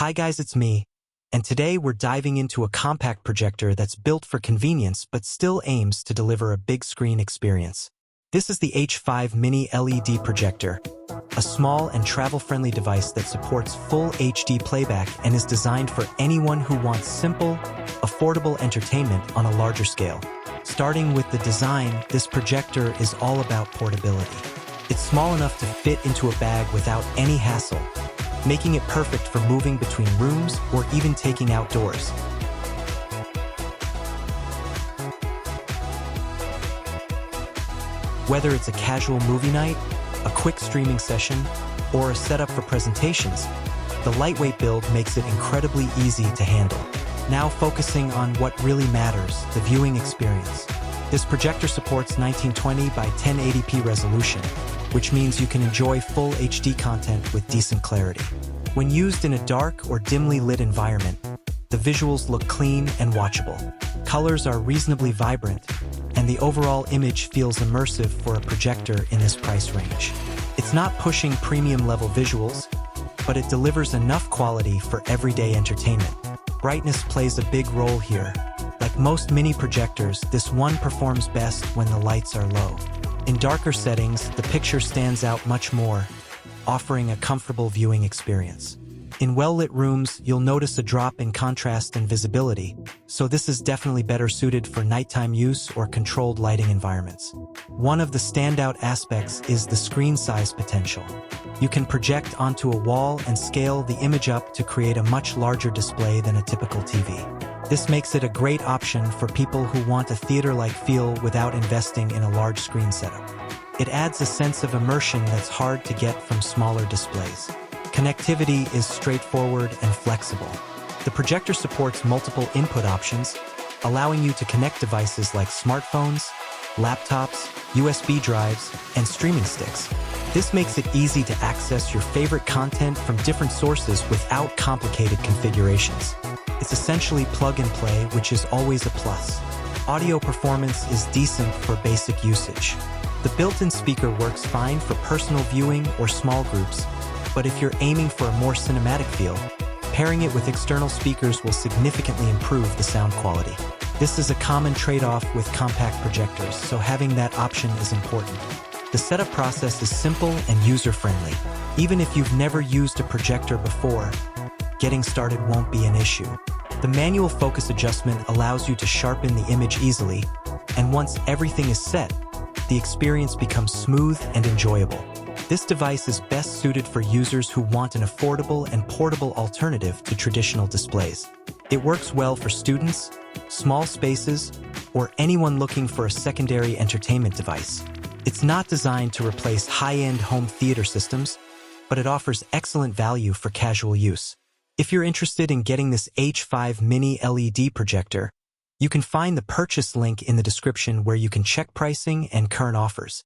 Hi guys, it's me, and today we're diving into a compact projector that's built for convenience but still aims to deliver a big screen experience. This is the H5 Mini LED Projector, a small and travel-friendly device that supports full HD playback and is designed for anyone who wants simple, affordable entertainment on a larger scale. Starting with the design, this projector is all about portability. It's small enough to fit into a bag without any hassle, making it perfect for moving between rooms or even taking outdoors. Whether it's a casual movie night, a quick streaming session, or a setup for presentations, the lightweight build makes it incredibly easy to handle. Now focusing on what really matters, the viewing experience. This projector supports 1920 by 1080p resolution, which means you can enjoy full HD content with decent clarity. When used in a dark or dimly lit environment, the visuals look clean and watchable. Colors are reasonably vibrant, and the overall image feels immersive for a projector in this price range. It's not pushing premium-level visuals, but it delivers enough quality for everyday entertainment. Brightness plays a big role here. Like most mini projectors, this one performs best when the lights are low. In darker settings, the picture stands out much more, offering a comfortable viewing experience. In well-lit rooms, you'll notice a drop in contrast and visibility, so this is definitely better suited for nighttime use or controlled lighting environments. One of the standout aspects is the screen size potential. You can project onto a wall and scale the image up to create a much larger display than a typical TV. This makes it a great option for people who want a theater-like feel without investing in a large screen setup. It adds a sense of immersion that's hard to get from smaller displays. Connectivity is straightforward and flexible. The projector supports multiple input options, allowing you to connect devices like smartphones, laptops, USB drives, and streaming sticks. This makes it easy to access your favorite content from different sources without complicated configurations. It's essentially plug and play, which is always a plus. Audio performance is decent for basic usage. The built-in speaker works fine for personal viewing or small groups, but if you're aiming for a more cinematic feel, pairing it with external speakers will significantly improve the sound quality. This is a common trade-off with compact projectors, so having that option is important. The setup process is simple and user-friendly. Even if you've never used a projector before, getting started won't be an issue. The manual focus adjustment allows you to sharpen the image easily, and once everything is set, the experience becomes smooth and enjoyable. This device is best suited for users who want an affordable and portable alternative to traditional displays. It works well for students, small spaces, or anyone looking for a secondary entertainment device. It's not designed to replace high-end home theater systems, but it offers excellent value for casual use. If you're interested in getting this H5 Mini LED projector, you can find the purchase link in the description where you can check pricing and current offers.